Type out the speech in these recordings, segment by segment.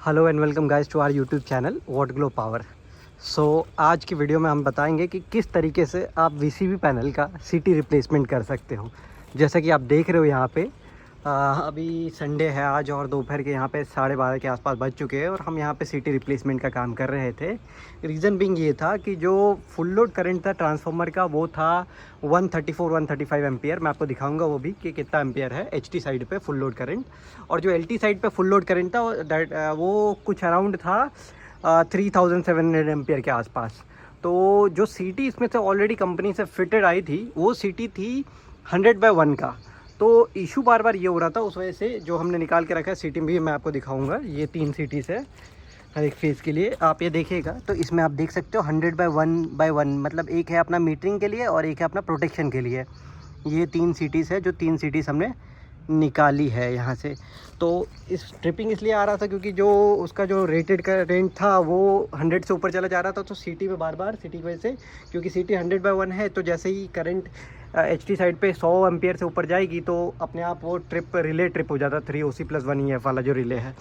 Hello and welcome guys to our YouTube channel what glow power. So आज की video में हम बताएंगे कि किस तरीके से आप वीसीबी पैनल का सीटी रिप्लेसमेंट कर सकते हो। जैसा कि आप देख रहे हो यहाँ पे अभी संडे है आज और दोपहर के यहाँ पे 12:30 के आसपास बज चुके हैं और हम यहाँ पे सीटी रिप्लेसमेंट का काम कर रहे थे। रीज़न बिंग ये था कि जो फुल लोड करंट था ट्रांसफार्मर का वो था 134-135 एम्पियर। मैं आपको दिखाऊंगा वो भी कि कितना एम्पियर है एचटी साइड पे फुल लोड करंट, और जो एलटी साइड पे फुल लोड करंट था वो कुछ अराउंड था 3700 एम्पियर के आसपास। तो जो सीटी इसमें से ऑलरेडी कंपनी से फिटेड आई थी वो सीटी थी 100/1 का। तो इशू बार बार ये हो रहा था, उस वजह से जो हमने निकाल के रखा है सीटी भी मैं आपको दिखाऊंगा। ये 3 सीटीज़ है हर एक फेज़ के लिए। आप ये देखिएगा तो इसमें आप देख सकते हो 100/1 मतलब एक है अपना मीटरिंग के लिए और एक है अपना प्रोटेक्शन के लिए। ये 3 सीटीज़ है जो 3 सीटीज़ हमने निकाली है यहाँ से। तो इस ट्रिपिंग इसलिए आ रहा था क्योंकि जो उसका जो रेटेड का रेंट था वो 100 से ऊपर चला जा रहा था। तो सीटी पे बार बार सीटी की वजह से, क्योंकि सीटी 100/1 है, तो जैसे ही करंट एचटी साइड पे 100 एम्पियर से ऊपर जाएगी तो अपने आप वो रिले ट्रिप हो जाता है। 3OC+1 EF वाला जो रिले है।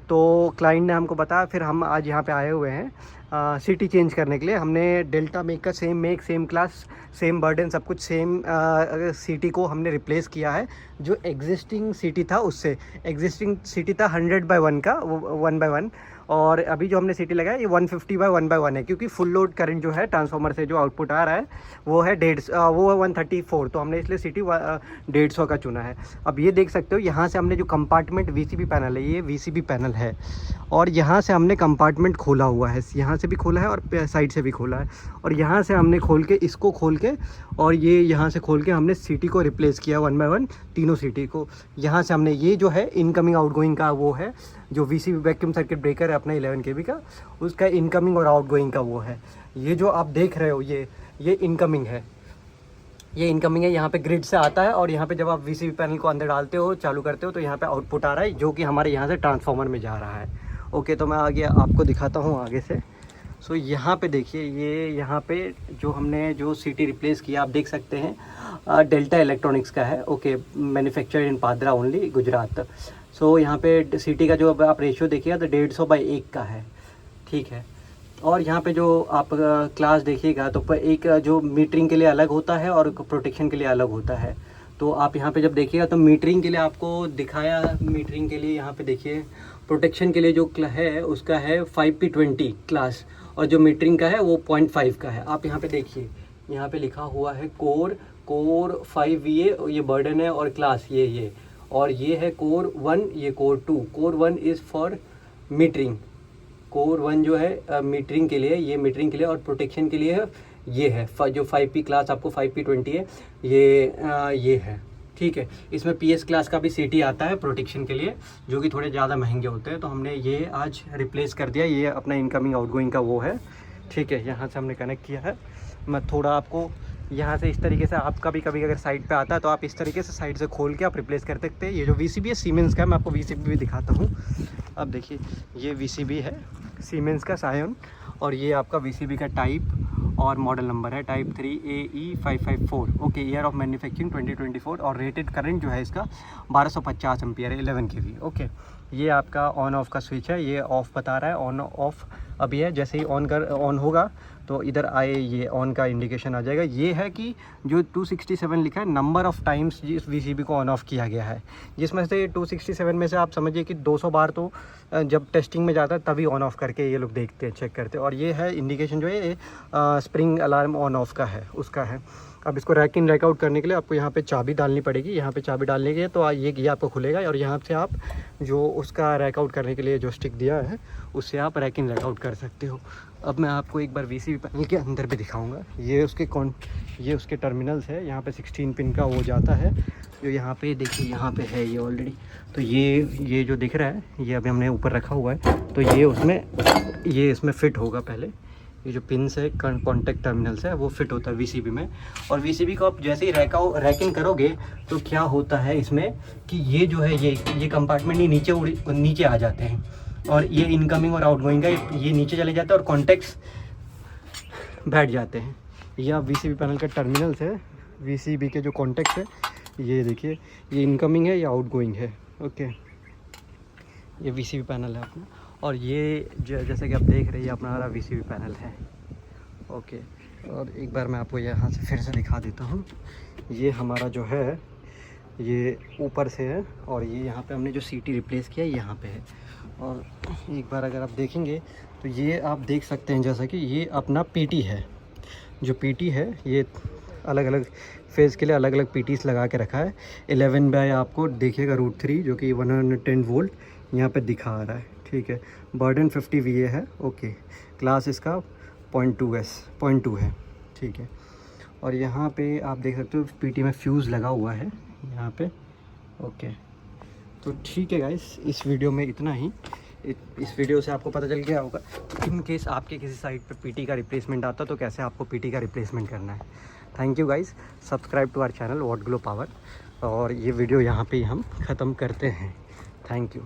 तो क्लाइंट ने हमको बताया, फिर हम आज यहाँ पे आए हुए हैं सीटी चेंज करने के लिए। हमने डेल्टा मेक का same make, same class, same burden, सब कुछ सेम सीटी को हमने रिप्लेस किया है। जो एग्जिस्टिंग सीटी था उससे, एग्जिस्टिंग सीटी था 100/1 का, वो 1/1, और अभी जो हमने सीटी लगाया ये 150/1/1 है, क्योंकि फुल लोड करंट जो है ट्रांसफार्मर से जो आउटपुट आ रहा है वो है 134। तो हमने इसलिए सीटी 150 का चुना है। अब ये देख सकते हो यहाँ से हमने जो कंपार्टमेंट वीसीबी पैनल है, ये वीसीबी पैनल है, और यहाँ से हमने कंपार्टमेंट खोला हुआ है। यहाँ से भी खोला है और साइड से भी खोला है, और यहाँ से हमने खोल के, इसको खोल के, और ये यहाँ से खोल के हमने सीटी को रिप्लेस किया 1/1 तीनों सीटी को। यहाँ से हमने ये जो है इनकमिंग आउटगोइंग का वो है, जो वीसीबी वैक्यूम सर्किट ब्रेकर है अपना 11 kV का, उसका इनकमिंग और आउटगोइंग का वो है। ये जो आप देख रहे हो ये इनकमिंग है, ये इनकमिंग है। यहाँ पे ग्रिड से आता है और यहाँ पे जब आप वीसीबी पैनल को अंदर डालते हो, चालू करते हो, तो यहाँ पे आउटपुट आ रहा है जो कि हमारे यहाँ से ट्रांसफार्मर में जा रहा है। ओके, तो मैं आगे आपको दिखाता हूँ आगे से। सो यहाँ पे देखिए, ये यहाँ पे जो हमने जो सीटी रिप्लेस किया आप देख सकते हैं डेल्टा इलेक्ट्रॉनिक्स का है। Okay, manufactured in Padra only, Gujarat. So यहाँ पे सीटी का जो आप रेशियो देखिएगा तो 150/1 का है, ठीक है। और यहाँ पे जो आप क्लास देखिएगा तो एक जो मीटरिंग के लिए अलग होता है और प्रोटेक्शन के लिए अलग होता है। तो आप यहाँ पे जब देखिएगा तो मीटरिंग के लिए आपको दिखाया, मीटरिंग के लिए यहाँ पे देखिए, प्रोटेक्शन के लिए जो है उसका है 5P20 क्लास, और जो मीटरिंग का है वो 0.5 का है। आप यहाँ पे देखिए, यहाँ पे लिखा हुआ है कोर 5 ये बर्डन है, और क्लास ये, और ये है कोर 1, ये core 2। Core 1 is for metering, core 1 जो है मीटरिंग के लिए, ये मीटरिंग के लिए, और प्रोटेक्शन के लिए है ये है जो 5P क्लास आपको 5P20 है, ये है, ठीक है। इसमें PS क्लास का भी सीटी आता है प्रोटेक्शन के लिए, जो कि थोड़े ज़्यादा महंगे होते हैं। तो हमने ये आज रिप्लेस कर दिया, ये अपना इनकमिंग आउटगोइंग का वो है, ठीक है। यहाँ से हमने कनेक्ट किया है। मैं थोड़ा आपको यहाँ से इस तरीके से, आपका भी कभी अगर साइड पे आता है तो आप इस तरीके से साइड से खोल के आप रिप्लेस कर सकते हैं। ये जो वीसीबी है सीमेंस का है, मैं आपको वीसीबी भी दिखाता हूँ। अब देखिए, ये वीसीबी है सीमेंस का सायन, और ये आपका वीसीबी का टाइप और मॉडल नंबर है type 3AE554। Okay, year of manufacturing 2024, और रेटेड करंट जो है इसका 1250 एम्पियर है, 11 kV। ओके, ये आपका ऑन ऑफ का स्विच है, ये ऑफ बता रहा है, ऑन ऑफ अभी है। जैसे ही ऑन होगा तो इधर आए ये ऑन का इंडिकेशन आ जाएगा। ये है कि जो 267 लिखा है, नंबर ऑफ़ टाइम्स जिस वीसीबी को ऑन ऑफ किया गया है, जिसमें से 267 में से आप समझिए कि 200 बार तो जब टेस्टिंग में जाता है तभी ऑन ऑफ करके ये लोग देखते हैं, चेक करते हैं। और ये है इंडिकेशन जो है स्प्रिंग अलार्म ऑन ऑफ का है, उसका है। अब इसको रैक इन रैक आउट करने के लिए आपको यहाँ पे चाबी डालनी पड़ेगी। यहाँ पे चाबी डालने के तो ये आपको खुलेगा, और यहाँ से आप जो उसका रैक आउट करने के लिए जो स्टिक दिया है उससे आप रैक इन रैक आउट कर सकते हो। अब मैं आपको एक बार वीसीबी पैनल के अंदर भी दिखाऊंगा। ये उसके टर्मिनल्स है। यहाँ पे 16 पिन का वो जाता है, जो यहाँ पे देखिए, यहाँ पे है ये ऑलरेडी। तो ये जो दिख रहा है ये अभी हमने ऊपर रखा हुआ है, तो ये इसमें फिट होगा पहले। ये जो पिन्स है, कॉन्टेक्ट टर्मिनल्स है, वो फिट होता है वीसीबी में। और वीसीबी को आप जैसे ही रैक इन करोगे तो क्या होता है इसमें कि ये जो है ये कंपार्टमेंट ही नीचे आ जाते हैं, और ये इनकमिंग और आउटगोइंग का ये नीचे चले जाते हैं और कॉन्टेक्ट्स बैठ जाते हैं। ये आप वीसीबी पैनल का टर्मिनल्स है, वीसीबी के जो कॉन्टेक्ट्स है, ये देखिए, ये इनकमिंग है या आउटगोइंग है। ओके, ये वीसीबी पैनल है अपना। और ये जैसे कि आप देख रहे हैं अपना हमारा VCB पैनल है। ओके, और एक बार मैं आपको यहाँ से फिर से दिखा देता हूँ। ये हमारा जो है ये ऊपर से है और ये यहाँ पे हमने जो CT रिप्लेस किया है यहाँ पे है। और एक बार अगर आप देखेंगे तो ये आप देख सकते हैं जैसा कि ये अपना PT है। जो PT है ये अलग अलग फेज़ के लिए अलग अलग PTs लगा के रखा है। 11 बाय आपको देखिएगा √3 जो कि 110 वोल्ट यहाँ पे दिखा आ रहा है। ठीक है, बर्डन 50 VA है। ओके, क्लास इसका 0.2 है। ठीक है, और यहाँ पे आप देख सकते हो PT में फ्यूज़ लगा हुआ है यहाँ पे। ओके, तो ठीक है गाइस, इस वीडियो में इतना ही। इस वीडियो से आपको पता चल गया होगा इन केस आपके किसी साइट पे PT का रिप्लेसमेंट आता तो कैसे आपको PT का रिप्लेसमेंट करना है। Thank you guys, subscribe to our channel what glow power. और ये वीडियो यहाँ पे ही हम ख़त्म करते हैं। Thank you.